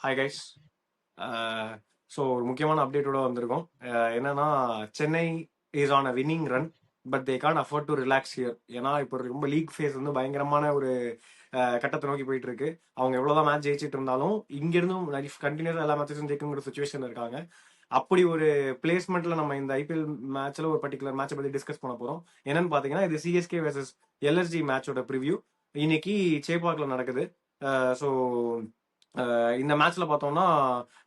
Hi guys. So ஒரு முக்கியமான அப்டேட்டோட வந்திருக்கோம். என்னன்னா, Chennai is on a winning run, but they Khan afford to relax here. ஏன்னா இப்போ ரொம்ப லீக் ஃபேஸ் வந்து பயங்கரமான ஒரு கட்டத்தை நோக்கி போயிட்டு இருக்கு. அவங்க எவ்வளோதான் மேட்ச் ஜெயிச்சிட்டு இருந்தாலும் இங்கிருந்தும் கண்டினியூஸாக எல்லா மேட்சஸும் ஜெயிக்குங்கிற சுச்சுவேஷன் இருக்காங்க. அப்படி ஒரு பிளேஸ்மெண்ட்ல நம்ம இந்த ஐபிஎல் மேட்ச்ல ஒரு பர்டிகுலர் மேட்சை பத்தி டிஸ்கஸ் பண்ண போறோம். என்னன்னு பாத்தீங்கன்னா, இது சிஎஸ்கே வெர்சஸ் எல்எஸ்ஜி மேட்சோட ப்ரிவ்யூ. இன்னைக்கு சேப்பாக்ல நடக்குது. ஸோ இந்த மேட்ச்ல பார்த்தோம்னா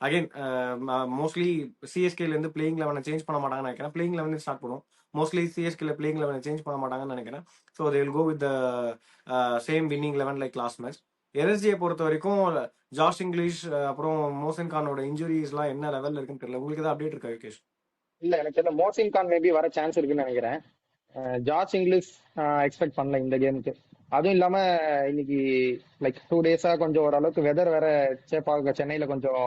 அகைன் மோஸ்ட்லி சிஎஸ்கேல இருந்து பிளேயிங் லெவனை சேஞ்ச் பண்ண மாட்டாங்கன்னு நினைக்கிறேன். பிளேயிங் லெவன் ஸ்டார்ட் பண்ணும். மோஸ்ட்லி சிஎஸ்கேல பிளேயிங் லெவனை சேஞ்ச் பண்ண மாட்டாங்கன்னு நினைக்கிறேன். So they will go with same winning eleven like last match. எல்எஸ்ஜியை பொறுத்த வரைக்கும் ஜாஷ் இங்கிலீஷ் அப்புறம் மோசன் கானோட இன்ஜுரிஸ்லாம் என்ன லெவல்ல இருக்குன்னு தெரியல. உங்களுக்கு ஏதாவது அப்டேட் இருக்கா விகேஷ்? இல்ல எனக்கு தெரியல. மோசின் கான் மேபி வர சான்ஸ் இருக்குன்னு நினைக்கிறேன். ஜார்ஜ் இங்கிலீஷ் எக்ஸ்பெக்ட் பண்ணல இந்த கேமுக்கு. அதுவும் இல்லாம இன்னைக்கு லைக் 2 டேஸா கொஞ்சம் ஓரளவுக்கு வெதர் வேற சேப்பாக சென்னையில கொஞ்சம்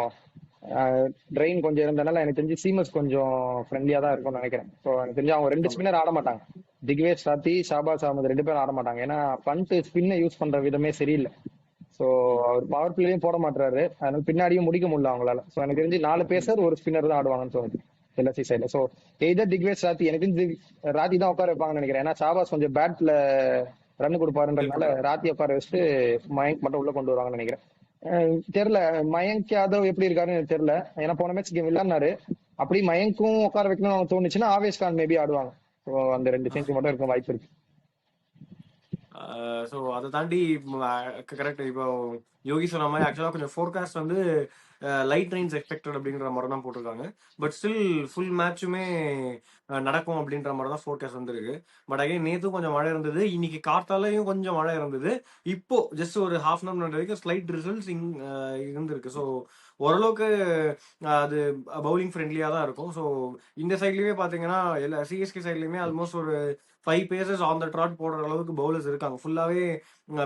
ட்ரெயின் கொஞ்சம் இருந்தனால எனக்கு தெரிஞ்சு சீமஸ் கொஞ்சம் ஃப்ரெண்ட்லியா தான் இருக்கும்னு நினைக்கிறேன். ஸோ எனக்கு தெரிஞ்சு அவங்க 2 ஸ்பின்னர் ஆட மாட்டாங்க. திக்வேஷ் ராத்தி, ஷாபாஸ் அகமது 2 பேரும் ஆட மாட்டாங்க. ஏன்னா பண்ட் ஸ்பின்னை யூஸ் பண்ற விதமே சரியில்லை. ஸோ அவர் பவர் பிளேயும் போட மாட்டாரு. அதனால பின்னாடியும் முடிக்க முடியல அவங்களால. ஸோ எனக்கு தெரிஞ்சு 4 பேசர் ஒரு ஸ்பின்னர் தான் ஆடுவாங்கன்னு தோணுது எல்எஸ்சி சைட்ல. ஸோ எய்தர் திக்வேஷ் ராத்தி, எனக்கு தெரிஞ்சு ராத்தி தான் உட்கார வைப்பாங்கன்னு நினைக்கிறேன். ஏன்னா ஷாபாஸ் கொஞ்சம் பேட்ல ரன் கொடுப்பாருன்றதுனால ராத்தி உட்கார வச்சுட்டு மயங்க் மட்டும் உள்ள கொண்டு வருவாங்கன்னு நினைக்கிறேன். தெரியல மயங்க் யாதவ் எப்படி இருக்காருன்னு எனக்கு தெரியல. ஏன்னா போன மேட்ச் கேம் விளையாடினாரு. அப்படி மயங்கும் உட்கார வைக்கணும்னு தோணுச்சுன்னா ஆவேஷ் கான் மேபி ஆடுவாங்க. ஸோ அந்த 2 சேஞ்ச் மட்டும் இருக்க வாய்ப்பு இருக்கு. ஸோ அதை தாண்டி கரெக்ட். இப்போ யோகி சொன்ன மாதிரி ஆக்சுவலாக கொஞ்சம் ஃபோர்காஸ்ட் வந்து லைட் ரெயின்ஸ் எக்ஸ்பெக்டட் அப்படின்ற மாதிரி தான் போட்டிருக்காங்க. பட் ஸ்டில் ஃபுல் மேட்சுமே நடக்கும் அப்படின்ற மாதிரி தான் ஃபோர்காஸ்ட் வந்துருக்கு. பட் அகைன் நேற்று கொஞ்சம் மழை இருந்தது, இன்னைக்கு காத்தாலையும் கொஞ்சம் மழை இருந்தது. இப்போ ஜஸ்ட் ஒரு ஹாஃப் அன் அவர் வரைக்கும் ஸ்லைட் ரிசல்ட்ஸ் இருந்திருக்கு. ஸோ ஓரளவுக்கு அது பவுலிங் ஃப்ரெண்ட்லியாக தான் இருக்கும். ஸோ இந்த சைட்லேயுமே பார்த்தீங்கன்னா எல்லா சிஎஸ்கே சைட்லேயுமே ஆல்மோஸ்ட் ஒரு 5 பேசஸ் ஆன் த ட்ராட் போடுற அளவுக்கு பவுலர்ஸ் இருக்காங்க. ஃபுல்லாவே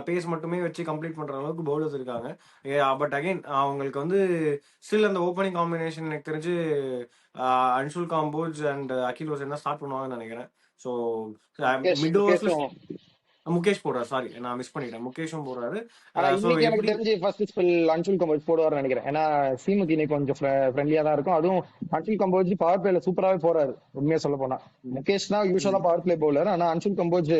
பேஸ் மட்டுமே வச்சு கம்ப்ளீட் பண்ற அளவுக்கு பவுலர்ஸ் இருக்காங்க. பட் அகைன் அவங்களுக்கு வந்து ஸ்டில் அந்த ஓப்பனிங் காம்பினேஷன் எனக்கு தெரிஞ்சு அன்சுல் காம்போஜ் அண்ட் அகில் ஹோசன் தான் ஸ்டார்ட் பண்ணுவாங்கன்னு நினைக்கிறேன். ஸோ மிட் ஓவர்ஸ்ல முகேஷ் போடுறாரு. சாரி, நான் மிஸ் பண்ணிட்டேன். முகேஷும் போடுறாரு. எனக்கு தெரிஞ்சு ஃபர்ஸ்ட் ஸ்பெல் அன்சுல் கம்போஜ் போடுவார்னு நினைக்கிறேன். ஏன்னா சீமுக்கு இன்னைக்கு கொஞ்சம் ஃப்ரெண்ட்லியா தான் இருக்கும். அதுவும் அன்சுல் கம்போஜ் பவர் பிளேல சூப்பராகவே போறாரு. உண்மையா சொல்ல போனா முகேஷ் தான் யூஸ்வலா பவர் பிளே பவுலர். ஆனா அன்சுல் கம்போஜ்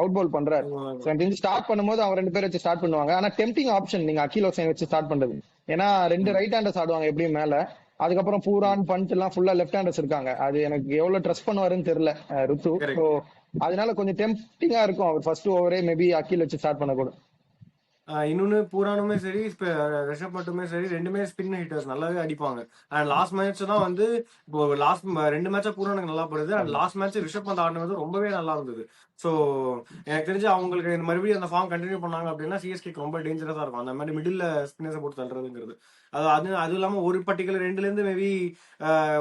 அவுட் பவுல் பண்றாரு. தெரிஞ்சு ஸ்டார்ட் பண்ணும்போது அவங்க 2 பேர் வச்சு ஸ்டார்ட் பண்ணுவாங்க. ஆனா டெம்டிங் ஆப்ஷன் நீங்க அகில் ஹோசன் வச்சு ஸ்டார்ட் பண்றது. ஏன்னா 2 ரைட் ஹேண்டர்ஸ் ஆடுவாங்க எப்படியும் மேல. அதுக்கப்புறம் பூரான் பஞ்ச் எல்லாம் ஃபுல்லா லெஃப்ட் ஹேண்டர்ஸ் இருக்காங்க. அது எனக்கு எவ்வளவு ட்ரஸ்ட் பண்ணுவாருன்னு தெரியல ருத்து. ஸோ அதனால கொஞ்சம் டெம்ப்டிங்கா இருக்கும். அவர் ஃபர்ஸ்ட் ஓவரே மேபி அகில் வச்சு ஸ்டார்ட் பண்ணக்கூடும். இன்னொன்னு பூரானுமே சரி ரிஷப் மட்டுமே சரி 2மே ஸ்பின் ஹிட்டர்ஸ் நல்லாவே அடிப்பாங்க. அண்ட் லாஸ்ட் மேட்ச் தான் வந்து இப்போ லாஸ்ட் 2 மேட்சா பூரானுக்கு நல்லா படுது. அண்ட் லாஸ்ட் மேட்ச் ரிஷப் வந்து ஆடினது ரொம்பவே நல்லா இருந்தது. ஸோ எனக்கு தெரிஞ்சு அவங்களுக்கு இந்த மறுபடியும் அந்த ஃபார்ம் கண்டினியூ பண்ணாங்க அப்படின்னா சிஎஸ்கேக்கு ரொம்ப டேஞ்சரஸா இருக்கும் அந்த மாதிரி மிடில் ஸ்பின்னர்ஸை போட்டு தள்ளுறதுங்கிறது. அது இல்லாம ஒரு பர்டிகுலர் 2ல இருந்து மேபி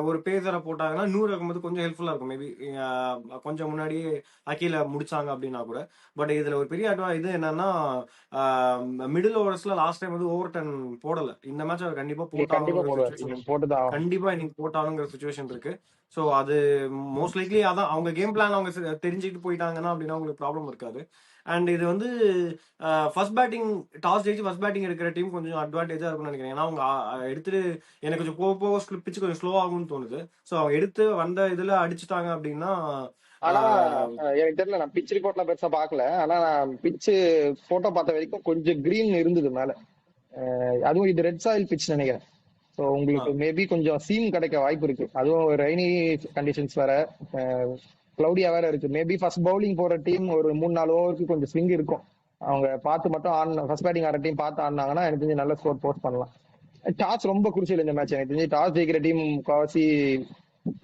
ஒரு பேசரை போட்டாங்கன்னா 100 இருக்கும்போது கொஞ்சம் ஹெல்ப்ஃபுல்லா இருக்கும். மேபி கொஞ்சம் முன்னாடியே அகில முடிச்சாங்க அப்படின்னா கூட. பட் இதுல ஒரு பெரிய இது என்னன்னா மிடில் ஓவர்ஸ்ல லாஸ்ட் டைம் வந்து ஓவர் டர்ன் போடல. இந்த மேட்ச் அவர் கண்டிப்பா இன்னைக்கு போட்டாலுங்கிற சுச்சுவேஷன் இருக்கு. ஸோ அது மோஸ்ட் லைக்லி அதான் அவங்க கேம் பிளான் அவங்க தெரிஞ்சுக்கிட்டு போயிட்டாங்கன்னா அப்படின்னா உங்களுக்கு ப்ராப்ளம் இருக்காது. அண்ட் இது வந்து ஃபர்ஸ்ட் பேட்டிங் டாஸ் ஜெயிச்சு ஃபர்ஸ்ட் பேட்டிங் எடுக்கிற டீம் கொஞ்சம் அட்வான்டேஜா இருக்கும்னு நினைக்கிறேன். ஏன்னா அவங்க எடுத்துட்டு எனக்கு கொஞ்சம் போக பிச்சு கொஞ்சம் ஸ்லோ ஆகும்னு தோணுது. ஸோ அவங்க எடுத்து வந்த இதுல அடிச்சுட்டாங்க அப்படின்னா. ஆனா எனக்கு தெரியல, நான் பிச் ரிப்போர்ட்ல பெருசா பாக்கல. ஆனா நான் பிச் போட்டோ பார்த்த வரைக்கும் கொஞ்சம் கிரீன் இருந்தது மேல. அதுவும் இது ரெட் சாயில் பிச் நினைக்கிறேன். ஸோ உங்களுக்கு மேபி கொஞ்சம் சீம் கிடைக்க வாய்ப்பு இருக்கு. அதுவும் ரெய்னி கண்டிஷன்ஸ் வேற, கிளவுடியா வேற இருக்கு. மேபி ஃபர்ஸ்ட் பவுலிங் போற டீம் ஒரு 3-4 ஓவருக்கு கொஞ்சம் ஸ்விங் இருக்கும். அவங்க பார்த்து மட்டும் ஃபர்ஸ்ட் பேட்டிங் ஆடுற டீம் பார்த்து ஆடினாங்கன்னா எனக்கு தெரிஞ்சு நல்ல ஸ்கோர் போஸ்ட் பண்ணலாம். டாஸ் ரொம்ப குருசியல் இந்த மேட்ச். எனக்கு தெரிஞ்சு டாஸ் ஜெயிக்கிற டீம் முக்காவாசி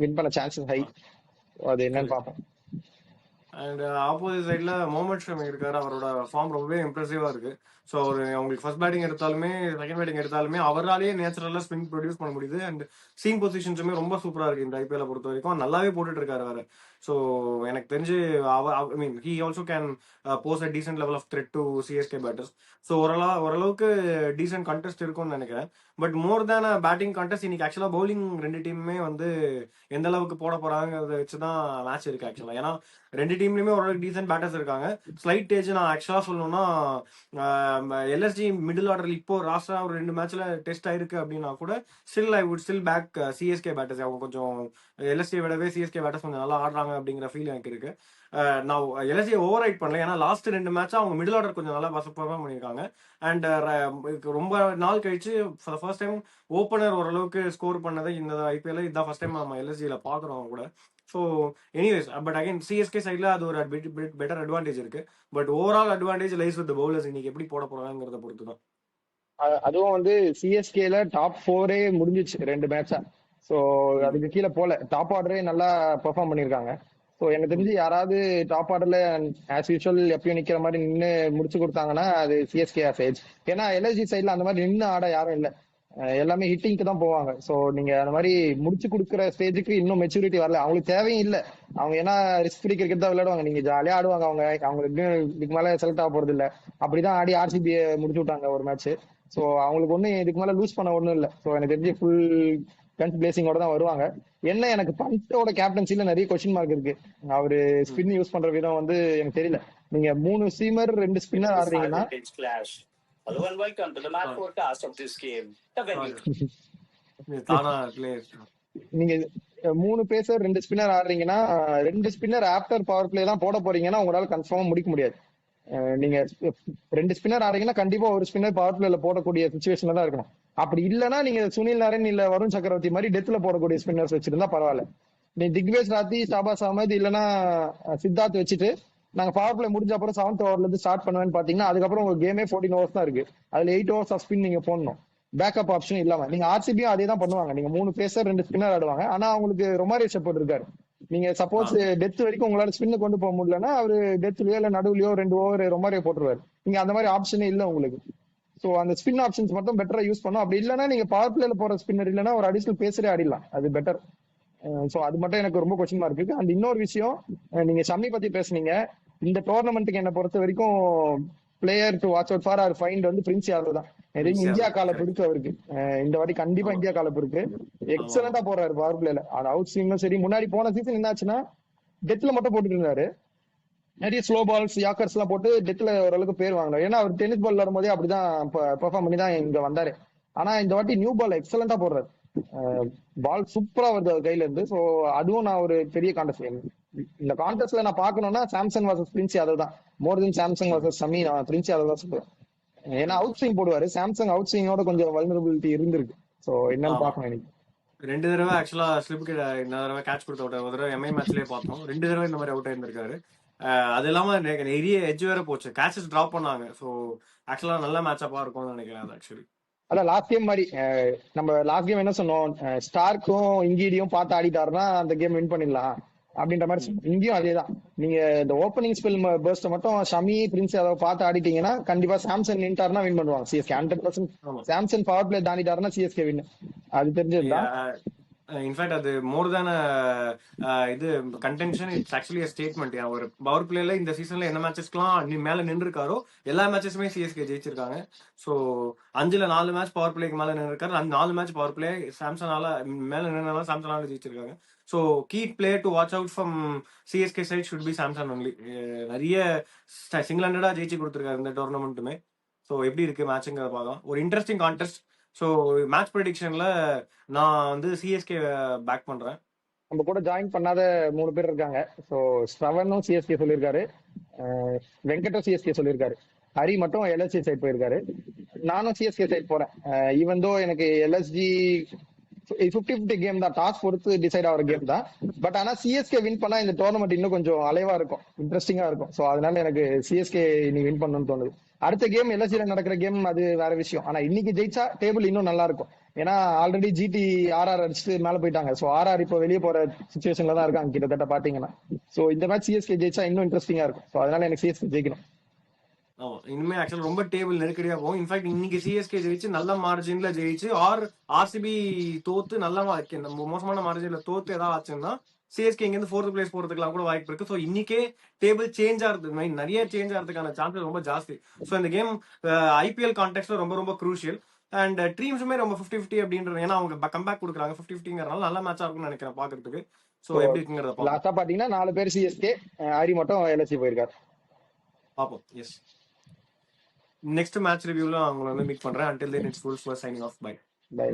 வின் பண்ண சான்சஸ் ஹை. அது என்னன்னு பார்ப்போம். அண்ட் ஆப்போசிட் சைட்ல முகமது ஷமி இருக்காரு. அவரோட ஃபார்ம் ரொம்பவே இம்ப்ரெசிவா இருக்கு. ஸோ அவர் அவங்களுக்கு ஃபர்ஸ்ட் பேட்டிங் எடுத்தாலுமே செகண்ட் பேட்டிங் எடுத்தாலுமே அவராலேயே நேச்சுரலா ஸ்பின் ப்ரொடியூஸ் பண்ண முடியுது. அண்ட் சீம் பொசிஷன்ஸுமே ரொம்ப சூப்பரா இருக்கு இந்த ஐபிஎல் பொறுத்த வரைக்கும். நல்லாவே போட்டுட்டு இருக்காரு வேற. ஸோ எனக்கு தெரிஞ்சு I mean he also can pose a decent level of threat to CSK batters. So ஓரளவுக்கு டீசென்ட் கண்டெஸ்ட் இருக்கும்னு நினைக்கிறேன். But more than batting contest இன்னைக்கு ஆக்சுவலா பவுலிங் 2 டீமுமே வந்து எந்த அளவுக்கு போட போறாங்கிறத வச்சுதான் மேட்ச் இருக்கு ஆக்சுவலா. ஏன்னா 2 டீம்லயுமே ஓரளவுக்கு டீசென்ட் பேட்டர்ஸ் இருக்காங்க. ஸ்லைட் ஏஜ் நான் ஆக்சுவலா சொல்லணும்னா எல்எஸ்ஜி மிடில் ஆர்டர் இப்போ ராஸ்டா ஒரு 2 மேட்ச்ல டெஸ்ட் ஆயிருக்கு அப்படின்னா கூட still I would still back CSK batters. அவங்க கொஞ்சம் எல்எஸ்ஜி விடவே சிஎஸ்கே பேட்டர்ஸ் கொஞ்சம் நல்லா ஆடுறாங்க அப்படிங்கிற ஃபீல் எனக்கு இருக்கு. நான் எல்எஸ்ஜி ஓவர் ரைட் பண்ணல, ஏன்னா லாஸ்ட் 2 மேட்சா அவங்க மிடில் ஆர்டர் கொஞ்சம் நல்லா பர்ஃபார்ம் பண்ணியிருக்காங்க. அண்ட் ரொம்ப நாள் கழிச்சு ஃபார் ஃபர்ஸ்ட் டைம் ஓப்பனர் ஓரளவுக்கு ஸ்கோர் பண்ணதை இந்த ஐபிஎல் இதான் ஃபர்ஸ்ட் டைம் நம்ம எல்எஸ்ஜியில் பார்க்குறோம் கூட. So anyways, but again CSK சைடில் அது ஒரு பெட்டர் அட்வான்டேஜ் இருக்கு. But overall advantage lies with bowlers. இன்னைக்கு எப்படி போட போறாங்கிறத பொறுத்து தான். அதுவும் வந்து சிஎஸ்கேல டாப் 4 முடிஞ்சிச்சு 2 மேட்சா. ஸோ அதுக்கு கீழே போல டாப் ஆர்டரே நல்லா பெர்ஃபார்ம் பண்ணியிருக்காங்க. ஸோ எனக்கு தெரிஞ்சு யாராவது டாப் ஆர்டர்ல ஆஸ் யூஷுவல் எப்பயும் நிக்கிற மாதிரி நின்று முடிச்சு கொடுத்தாங்கன்னா அது சிஎஸ்கே சைட்ஸ். ஏன்னா எல்எஸ்ஜி சைட்ல அந்த மாதிரி நின்று ஆட யாரும் இல்லை, எல்லாமே ஹிட்டிங்க்கு தான் போவாங்க. ஸோ நீங்க அந்த மாதிரி முடிச்சு கொடுக்குற ஸ்டேஜுக்கு இன்னும் மெச்சூரிட்டி வரல, அவங்களுக்கு தேவையும் இல்லை. அவங்க ஏன்னா ரிஸ்க் ஃப்ரீ கிரிக்கெட் தான் விளையாடுவாங்க, நீங்க ஜாலியா ஆடுவாங்க. அவங்களுக்கு இதுக்கு மேல செலக்ட் ஆக போறது இல்லை. அப்படிதான் ஆடி ஆர்சிபியை முடிச்சு விட்டாங்க ஒரு மேட்ச். ஸோ அவங்களுக்கு ஒன்றும் இதுக்கு மேல லூஸ் பண்ண ஒன்றும் இல்லை. ஸோ எனக்கு தெரிஞ்சு ஃபுல் கன்ஸ் பிளேசிங்கோட தான் வருவாங்க. என்ன எனக்கு பண்டோட கேப்டன்சில நிறைய கொஸ்டின் மார்க் இருக்கு. அவரு ஸ்பின் யூஸ் பண்ற விதம் வந்து எனக்கு தெரியல. நீங்க 3 சீமர் 2 ஸ்பின்னர் ஆடுறீங்கன்னா Hello and welcome to the match forecast of this game. The venue. நீங்க 3 பேசர் 2 ஸ்பின்னர் ஆடுறீங்கன்னா 2 ஸ்பின்னர் ஆஃப்டர் பவர் பிளே தான் போட போறீங்கன்னா உங்களால கன்ஃபார்மா முடிக்க முடியாது. நீங்க 2 ஸ்பின்னர் ஆடுறீங்கன்னா கண்டிப்பா ஒரு ஸ்பின்னர் பவர் பிளேல போடக்கூடிய சுச்சுவேஷன்ல தான் இருக்கணும். அப்படி இல்லைன்னா நீங்க சுனில் நாராயண் இல்ல வருண் சக்கரவர்த்தி மாதிரி டெத்ல போடக்கூடிய ஸ்பின்னர்ஸ் வச்சிருந்தா பரவாயில்ல. நீ திக்வேஷ் ராத்தி, ஷாபாஸ் அகமது இல்லைன்னா சித்தார்த் வச்சுட்டு நாங்க பவர் பிளே முடிஞ்ச அப்புறம் 7th ஓவர்ல இருந்து ஸ்டார்ட் பண்ணுவேன்னு பாத்தீங்கன்னா அதுக்கப்புறம் உங்க கேமே 14 ஓவர்ஸ் தான் இருக்கு. அதுல 8 ஓவர்ஸ் ஆஃப் ஸ்பின் நீங்க போடணும், பேக்கப் ஆப்ஷன் இல்லாம. நீங்க ஆர்சிபியும் அதே தான் பண்ணுவாங்க. நீங்க 3 பேசர் 2 ஸ்பின்னர் ஆடுவாங்க. ஆனா அவங்களுக்கு ரொமாரி ஷெப்பர்ட் இருக்காரு. நீங்க சப்போஸ் டெத் வரைக்கும் உங்களால ஸ்பின்ன கொண்டு போக முடியலன்னா அவரு டெத்லயோ இல்ல நடுவுலயோ 2 ஓவர் ரொமாரியை போட்டுருவாரு. நீங்க அந்த மாதிரி ஆப்ஷனே இல்ல உங்களுக்கு. சோ அந்த ஸ்பின் ஆப்ஷன்ஸ் மட்டும் பெட்டரா யூஸ் பண்ணும். அப்படி இல்லைன்னா நீங்க பவர் பிளேல போற ஸ்பின்னர் இல்லைன்னா ஒரு அடிஷனல் பேசரே ஆடிடலாம், அது பெட்டர். சோ அது மட்டும் எனக்கு ரொம்ப கொஸ்டின் மார்க் இருக்கு. அண்ட் இன்னொரு விஷயம், நீங்க ஷம்மி பத்தி பேசுனீங்க. இந்த டோர்னமெண்ட்டுக்கு என்ன பொறுத்த வரைக்கும் player to watch out for are ஃபைண்ட் வந்து பிரின்ஸ் யாதவ் தான். இந்தியா காலப்பு இருக்கு அவருக்கு. இந்த வாட்டி கண்டிப்பா இந்தியா காலப்பு இருக்கு. எக்ஸலண்டா போறாரு பவர் பிளேல. அது அவுட் ஸ்விங்கும் சரி. முன்னாடி போன சீசன் என்னாச்சுன்னா டெத்ல மட்டும் போட்டுட்டு இருந்தாரு. நிறைய ஸ்லோ பால்ஸ் யாக்கர்ஸ் எல்லாம் போட்டு டெத்ல ஓரளவுக்கு பேர் வாங்கினார். ஏன்னா அவர் டென்னிஸ் பால் வரும்போதே அப்படிதான் பெர்ஃபார்ம் பண்ணி தான் இங்க வந்தாரு. ஆனா இந்த வாட்டி நியூ பால் எக்ஸலண்டா போடுறாரு. பால் சூப்பரா வருது அவர் கையில இருந்து. ஸோ அதுவும் நான் ஒரு பெரிய கான்டெஸ்ட், இந்த கான்டெஸ்ட்ல நான் பாக்கணும்னா சாம்சங் வர்சஸ் பிரின்ஸ் யாதவ் தான். மோர் தென் சாம்சங் வர்சஸ் ஷமி, நான் பிரின்ஸ் யாதவ் தான் சொல்லுவேன். ஏன்னா அவுட் ஸ்விங் போடுவாரு. சாம்சங் அவுட் ஸ்விங்கோட கொஞ்சம் வல்னரபிலிட்டி இருந்திருக்கு. ஸோ என்னன்னு பாக்கணும் இன்னைக்கு. 2 தடவை ஆக்சுவலா ஸ்லிப்புக்கு இந்த தடவை கேட்ச் கொடுத்த விட்ட ஒரு தடவை எம்ஐ மேட்ச்லயே பார்த்தோம். 2 தடவை இந்த மாதிரி அவுட் ஆயிருந்திருக்காரு. அது இல்லாம நிறைய எட்ஜ் வேற போச்சு, கேட்சஸ் டிராப் பண்ணாங்க. ஸோ ஆக்சுவலா நல்ல மேட்ச் அப்பா இருக்கும்னு நினைக்கிறேன். அது ஆக்சுவலி அதான் லாஸ்ட் கேம் மாதிரி நம்ம லாஸ்ட் கேம் என்ன சொன்னோம், ஸ்டார்க்கும் இங்கீடியும் பார்த்து ஆடிட்டாருன்னா அந்த கேம் வின் பண்ணிடலாம் அப்படின்ற மாதிரி. இங்கேயும் அதேதான். நீங்க இந்த ஓப்பனிங் ஸ்பெல் பர்ஸ்ட் மட்டும் ஷமி பிரின்ஸ் யாதவ் பார்த்து ஆடிட்டீங்கன்னா கண்டிப்பா சாம்சன் நின்ட்டாருன்னா வின் பண்ணுவாங்க சிஎஸ்கே 100%. சாம்சன் பவர் பிளே தாண்டிட்டாருன்னா சிஎஸ்கே வின், அது தெரிஞ்சதுதான். இன்ஃபேக்ட் அது மோர் தேன் இது கண்டென்ஷன், இட்ஸ் ஆக்சுவலி ஸ்டேட்மெண்ட். ஒரு பவர் பிளேல இந்த சீசன்ல என்ன மேட்சஸ்க்குலாம் மேல நின்று இருக்காரோ எல்லா மேட்சஸுமே சிஎஸ்கே ஜெயிச்சிருக்காங்க. ஸோ 5ல் 4 மேட்ச் பவர் பிளேக்கு மேல நின்று இருக்காரு. 4 மேட்ச் பவர் பிளே சாம்சனால மேல நின்றனால சாம்சனால ஜெயிச்சிருக்காங்க. So key player to watch out from CSK side should be Samson only. நிறைய சிங்கிள் ஹேண்டடா ஜெயிச்சு கொடுத்துருக்காரு இந்த டோர்னமெண்ட்டுமே. ஸோ எப்படி இருக்கு மேட்சுங்கிறத பார்க்கலாம். ஒரு இன்ட்ரெஸ்டிங் கான்டெஸ்ட். ஸோ மேட்ச் ப்ரெடிக்ஷன்ல நான் வந்து சிஎஸ்கே பேக் பண்றேன். நம்ம கூட ஜாயின் பண்ணாத 3 பேர் இருக்காங்க. ஸோ ஸ்ரவனும் சிஎஸ்கே சொல்லியிருக்காரு, வெங்கட்டும் சிஎஸ்கே சொல்லியிருக்காரு, ஹரி மட்டும் எல்எஸ்ஜி சைட் போயிருக்காரு. நானும் சிஎஸ்கே சைட் போறேன். ஈவன் தோ எனக்கு எல்எஸ்ஜி 50-50 கேம் தான், டாஸ் பொறுத்து டிசைட் ஆகிற கேம் தான். பட் ஆனா சிஎஸ்கே வின் பண்ணா இந்த டோர்னமெண்ட் இன்னும் கொஞ்சம் அலைவா இருக்கும், இன்ட்ரெஸ்டிங்கா இருக்கும். ஸோ அதனால எனக்கு சிஎஸ்கே நீ வின் பண்ணணும்னு தோணுது. அடுத்த கேம் எல்எஸ்சியில நடக்கிற கேம் அது வேற விஷயம். ஆனா இன்னைக்கு ஜெயிச்சா டேபிள் இன்னும் நல்லா இருக்கும். ஏன்னா ஆல்ரெடி ஜிடி ஆர்ஆர் அடிச்சுட்டு மேல போயிட்டாங்க. ஸோ ஆர்ஆர் இப்போ வெளியே போற சுச்சுவேஷன்ல தான் இருக்காங்க கிட்டத்தட்ட பாத்தீங்கன்னா. ஸோ இந்த மேட்ச் சிஎஸ்கே ஜெயிச்சா இன்னும் இன்ட்ரெஸ்டிங்கா இருக்கும். ஸோ அதனால எனக்கு சிஎஸ்கே ஜெயிக்கணும். இனிமே ஆக்சுவலா ரொம்ப டேபிள் நெருக்கடியா போகும். இன்ஃபேக்ட் இன்னைக்கு சிஎஸ்கே ஜெயிச்சு நல்ல மார்ஜின்ல ஜெயிச்சு ஆர்சிபி தோத்து நல்ல மோசமான மார்ஜின்ல தோத்து ஏதாவது ஆச்சுன்னா சிஎஸ்கே இங்க இருந்து 4th பிளேஸ் போறதுக்குலாம் கூட வாய்ப்பு இருக்கு. ஸோ இன்னைக்கே டேபிள் சேஞ்ச் ஆகுது, நிறைய சேஞ்ச் ஆகிறதுக்கான சான்சஸ் ரொம்ப ஜாஸ்தி. ஸோ இந்த கேம் ஐபிஎல் கான்டெக்ட்ல ரொம்ப ரொம்ப குரூஷியல். அண்ட் டீம்ஸுமே ரொம்ப 50-50 அப்படின்றது. ஏன்னா அவங்க கம்பேக் கொடுக்குறாங்க 50-50ங்கிறனால நல்ல மேட்சா இருக்கும்னு நினைக்கிறேன் பாக்குறதுக்கு. ஸோ ஸோ எப்படி இருக்குங்கிறத பார்ப்போம். லாஸ்டா பாத்தீங்கன்னா 4 பேர் சிஎஸ்கே, ஹரி மட்டும் எல்எஸ்சி போயிருக்காரு. பார்ப்போம். எஸ், நெக்ஸ்ட் மேட்ச் ரிவ்யூல அவங்களை வந்து மீட் பண்றேன். until then it's full for signing off. Bye. By.